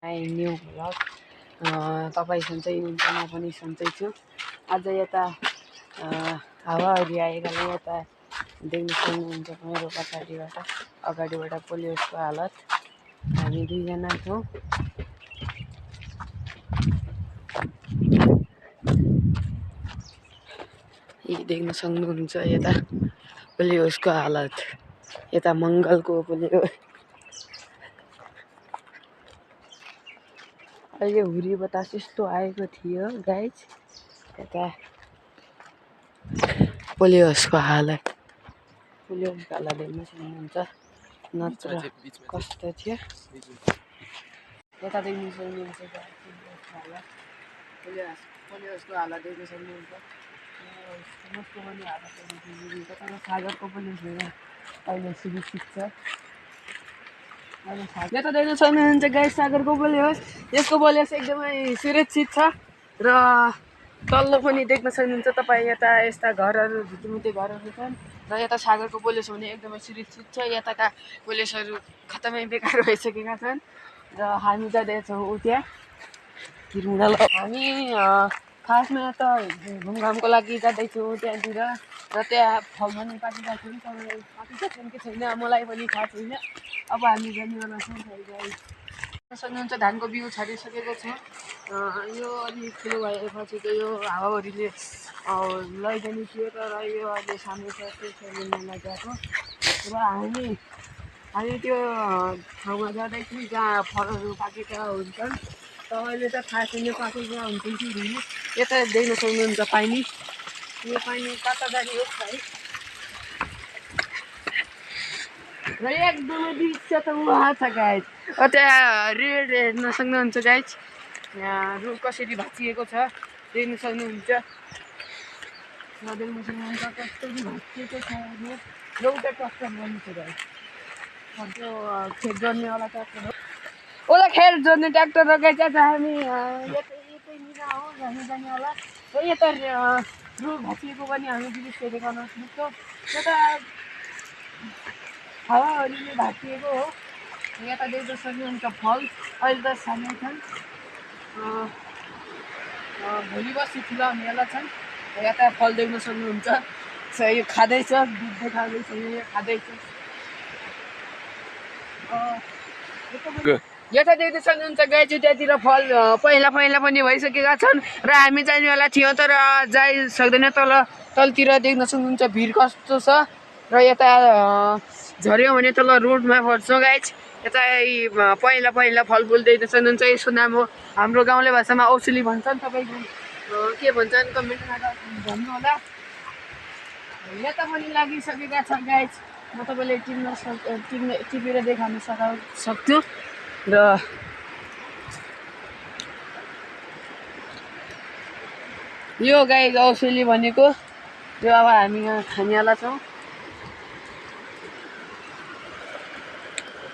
New vlog तपाईँ सन्चै हुनुहुन्छ, म पनि सन्चै छु। आज यता हावाहुरी आएकोले यता देख्न सक्नुहुन्छ मेरो अगाडिबाट पोलियोको हालत। हामी दुईजना छौँ। यी देख्न सक्नुहुन्छ यता पोलियोको हालत, यता मङ्गलको पोलियो। अहिले हुरी बतास यस्तो आएको थियो गाइज, यता पोलियोको हालत देख्न सक्नुहुन्छ। नत्र कस्तो थियो यता देख्न सक्नुहुन्छ पोलियोको हालत देख्न सक्नुहुन्छ। मुसको पनि हालत तर सागरको पनि अहिले सुरक्षित छ। यता देख्न सक्नुहुन्छ गाइस सागरको पोलियोस, यसको पोलियोस एकदमै सुरक्षित छ। र तल्लो पनि देख्न सक्नुहुन्छ तपाईँ, यता यस्ता घरहरू झुटुमुटे घरहरू छन्। र यता सागरको पोलियोस भने एकदमै सुरक्षित छ। यताका पोलियोसहरू खतमै बेकार भइसकेका छन्। र हामी जाँदैछौँ त्यहाँ किरमुडाल। हामी खासमा त घुमघामको लागि जाँदैछौँ त्यहाँतिर। र त्यहाँ फल पनि पाकिरहेको छौँ, तर पाकेको छन् कि छैन मलाई पनि थाहा छैन। अब हामी जानेवाला छौँ। सक्नुहुन्छ धानको बिउ छरिसकेको छ। यो अलिक ठुलो भएपछि त यो हावाहुरीले लैजाने थियो, तर यो अहिले सानो छ त्यही छैन नलैजाएको। र हामी त्यो ठाउँमा जाँदैछौँ जहाँ फलहरू पाकेका हुन्छन्। त अहिले त थाहा छैन पाकेका हुन्छन् कि हुँदैन। यता देख्न सक्नुहुन्छ पानी, यो पानी कताजारी हो है। र एकदमै दृश्य त उहाँ छ गाइज, त्यहाँ रेड हेर्न सक्नुहुन्छ गाइज। यहाँ रुख कसरी भाँचिएको छ देख्न सक्नुहुन्छ। देख्न सक्नुहुन्छ कसरी भाँचिएको छ। एउटा ट्रक्टर गर्नु छ गाइज, त्यो खेत जोड्नेवाला ट्र्याक्टर हो। उसलाई खेत जोड्ने ट्र्याक्टर र गाइज आज हामी यतैनिर हो हामी जानेवाला। र यता रुख भाँचिएको पनि हामी दृश्य देखाउन सक्छौँ। यता हावाहुरीले भाँचिएको हो। यता देख्न सक्नुहुन्छ फल अहिले त सानै छन्, भोलि पर्सि ठुला हुनेवाला छन्। यता फल देख्न सक्नुहुन्छ, यो खाँदैछ, दुध खाँदैछ, यो खाँदैछ। यता देख्न सक्नुहुन्छ गाइज, त्यहाँतिर फल पहिला पनि भइसकेका छन्। र हामी जानेवाला थियौँ तर जाइ सक्दैन। तलतिर देख्न सक्नुहुन्छ भिड कस्तो छ। र यता झऱ्यौँ भने तल रोडमा पर्छौँ गाइज। यता पहिला फलफुल देख्न सक्नुहुन्छ। यसको नाम हो हाम्रो गाउँले भाषामा औसली भन्छन्, तपाईँको के भन्छन् कमेन्टमा भन्नु होला। यता पनि लागिसकेका छ गाइज, म तपाईँले टिपेर देखाउन सक्छु। र यो गाइज औसली भनेको यो अब हामी यहाँ खानेवाला छौँ।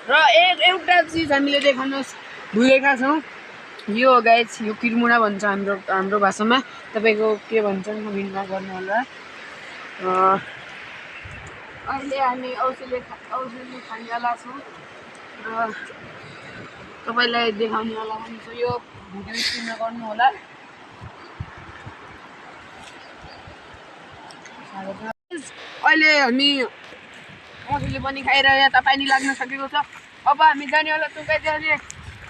र एउटा चिज हामीले देखाउन भुलेका छौँ, यो गाइज यो किरमुडा भन्छ हाम्रो भाषामा। तपाईँको के भन्छन् कमेन्टमा गर्नु होला। अहिले हामी औसली खानेवाला छौँ र तपाईँलाई देखाउनेवाला पनि छ। यो भिडियो स्क्रिनमा गर्नु होला। अहिले हामी औसली पनि खाएर यता पानी लाग्न सकेको छ। अब हामी जानेवाला छौँ गाइज। अहिले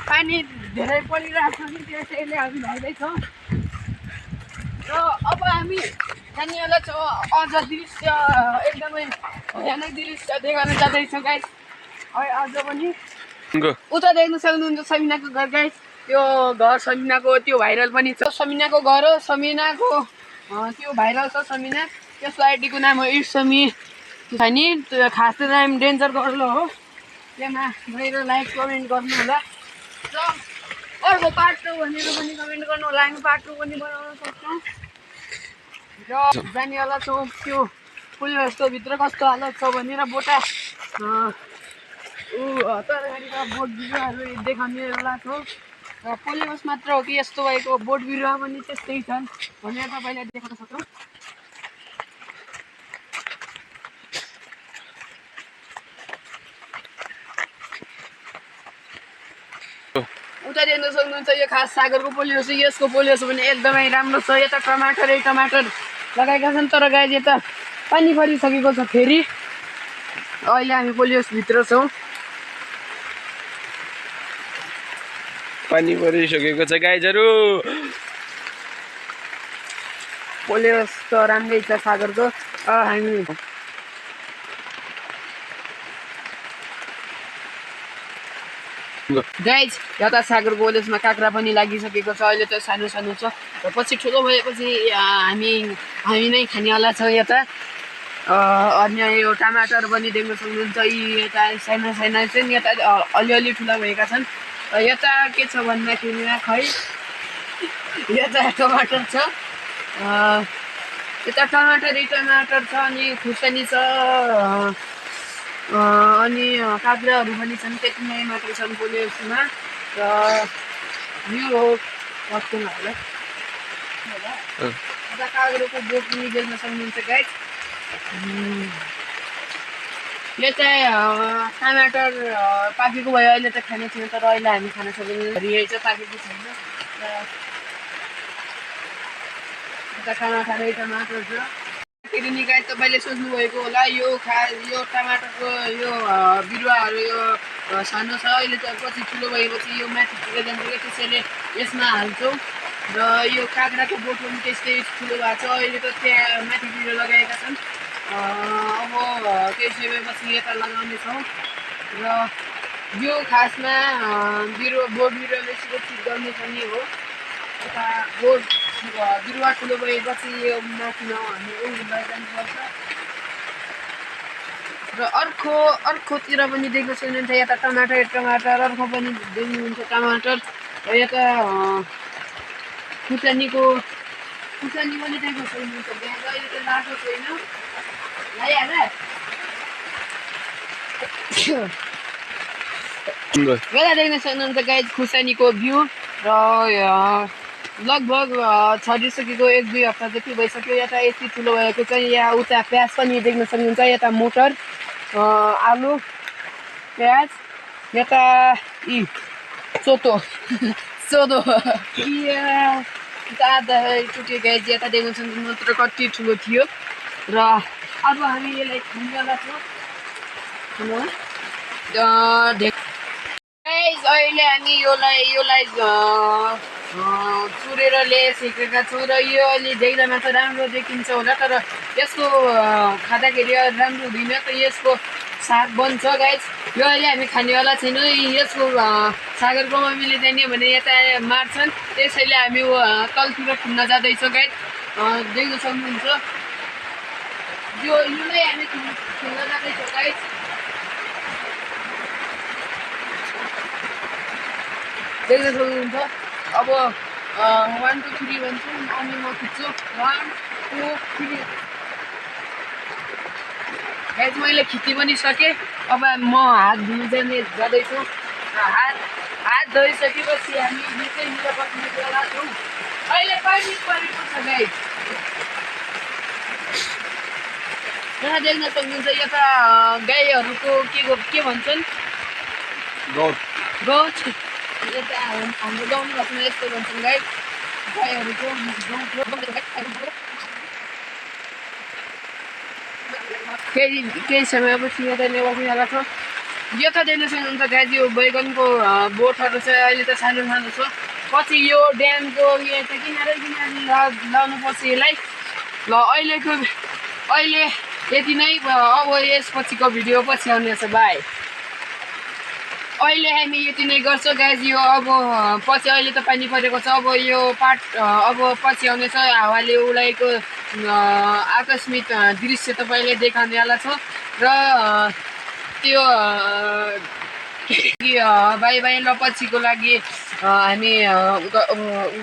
पानी धेरै परिरहेको छ, त्यसैले हामी भाग्दैछौँ। र अब हामी जानेवाला छौँ। अझ दृश्य एकदमै भयानक दृश्य देखाउन जाँदैछौँ गाइज। अझ पनि उता देख्न सक्नुहुन्छ समिनाको घर गाइज। त्यो घर समिनाको त्यो भाइरल पनि छ। समिनाको घर हो, समिनाको त्यो भाइरल छ समिना। त्यसको आइडीको नाम हो इट्समी नि, खास नाम डेन्जर गर्ल हो। त्यहाँ गएर लाइक कमेन्ट गर्नु होला। र अर्को पार्ट 2 भनेर पनि कमेन्ट गर्नु होला, हामी पार्ट 2 पनि बनाउन सक्छौँ। र जानेवाला छौँ त्यो पोलियोको भित्र कस्तो हालत छ भनेर। बोटा तरकारीका बोट बिरुवाहरू देखाउनेवाला छौँ। र पोलियोस मात्र हो कि यस्तो भएको, बोट बिरुवा पनि त्यस्तै छन् भनेर तपाईँलाई देखाउन सक्छौँ। उता देख्न सक्नुहुन्छ यो खास सागरको पोलियोस यसको पोलियोस पनि एकदमै राम्रो छ। यता टमाटरै टमाटर लगाएका छन् तर गाइज यता पानी परिसकेको छ फेरि। अहिले हामी पोलियोस भित्र छौँ। पानी परिसकेको छ गाइजहरू। पोलियोस त राम्रै छ सागरको। हामी गाइज यता सागरको पोलियोसमा काँक्रा पनि लागिसकेको छ। अहिले त सानो सानो छ र पछि ठुलो भएपछि हामी नै खानेवाला छौँ। यता अन्य यो टमाटर पनि देख्न सक्नुहुन्छ। यी यता सानो सानो चाहिँ यता अलिअलि ठुला भएका छन्। यता के छ भन्दाखेरि खै यता टमाटर छ। यता टमाटरै टमाटर छ अनि खुर्सानी छ अनि काँक्राहरू पनि छन्। त्यति नै मात्र छन् पोलियोसमा। र यो हो होला यता काँक्रोको बोट पनि देख्न सक्नुहुन्छ गाइज। यो चाहिँ टमाटर पाकेको भयो अहिले त खाने छैन तर अहिले हामी खान सक्दैनौँ। यही चाहिँ पाकेको छैन। यता टमाटरै टमाटर छ। फेरि नि गाइज तपाईँले सोच्नुभएको होला यो टमाटरको यो बिरुवाहरू यो सानो छ। अहिले त पछि ठुलो भएपछि यो माथितिर जान्छ क्या, त्यसैले यसमा हाल्छौँ। र यो काँक्राको बोट पनि त्यस्तै ठुलो भएको छ। अहिले त त्यहाँ माथितिर लगाएका छन्। अब केही समयपछि यता लगाउनेछौँ। र यो खासमा बोट बिरुवाले सुरक्षित गर्नुपर्ने हो। यता बोट बिरुवा ठुलो भएपछि यो माथिमा हामी लैजानुपर्छ। र अर्कोतिर पनि देख्न सक्नुहुन्छ। यता टमाटर अर्को पनि देख्नुहुन्छ टमाटर। र यता खुर्सानी पनि देख्न सक्नुहुन्छ। अहिले त लाएको छैन लगाइहाल। बेला देख्न सक्नुहुन्छ गाइज खुर्सानीको बिउ। र लगभग छरिसकेको 1-2 हप्ता जति भइसक्यो। यता यति ठुलो भएको चाहिँ यहाँ उता प्याज पनि देख्न सक्नुहुन्छ। यता मटर आलु प्याज यता सोतो आधा टुट्यो गाइज। यता देख्न सक्नुहुन्छ मात्र कति ठुलो थियो। र अब हामी यसलाई खानेवाला छौँ। अहिले हामी योलाई चुरेर ल्याइसकेका छौँ। र यो अलि देख्दामा त राम्रो देखिन्छ होला तर यसको खाँदाखेरि राम्रो हुँदैन। त यसको साग बन्छ गाइज। यो अहिले हामी खानेवाला छैनौँ। यसको सागरको मम्मीले जाने भने यता मार्छन्, त्यसैले हामी तलतिर खिन्न जाँदैछौँ गाइज। देख्न सक्नुहुन्छ योलाई हामी खिन्न जाँदैछौँ गाइज। देख्न सक्नुहुन्छ। अब 1 2 3 भन्छु अनि म खिच्छु। 1 2 3 गाइज मैले खिची पनि सकेँ। अब म हात धुनु जाँदैछु। हात धोइसकेपछि हामी निकै बस्नेवाला छौँ। अहिले पानी परेको छ गाइज। यहाँ देख्न सक्नुहुन्छ। यता गाईहरूको के भन्छन् गौत। यता हाम्रो गाउँ घरमा यस्तो भन्छन् गाईहरूको केही समयपछि यता बस्नेवाला छ। यता देख्न सक्नुहुन्छ गाइज यो बैगनको बोटहरू चाहिँ अहिले त सानो सानो छ। पछि यो ड्यामको यता किनारै लाउनुपर्छ यसलाई। ल अहिले यति नै। अब यसपछिको भिडियो पछि आउनेछ। बाई। अहिले हामी यति नै गर्छौँ गाइज। यो अब पछि अहिले त पानी परेको छ। अब यो पार्ट अब पछि आउनेछ। हावाले उडाएको आकस्मिक दृश्य तपाईँले देखाउनेवाला छ। र त्यो बाई ल पछिको लागि हामी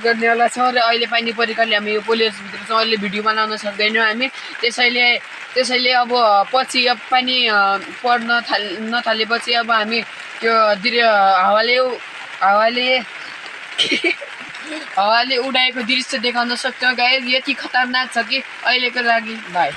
गर्नेवाला छौँ। र अहिले पानी परेकोले हामी यो पोलियोसभित्र छौँ। अहिले भिडियो बनाउन सक्दैनौँ हामी। त्यसैले अब पछि अब पानी पर्न नथालेपछि अब हामी त्यो हावाले उडाएको दृश्य देखाउन सक्छौँ गाइज। यति खतरनाक छ कि अहिलेको लागि। बाई।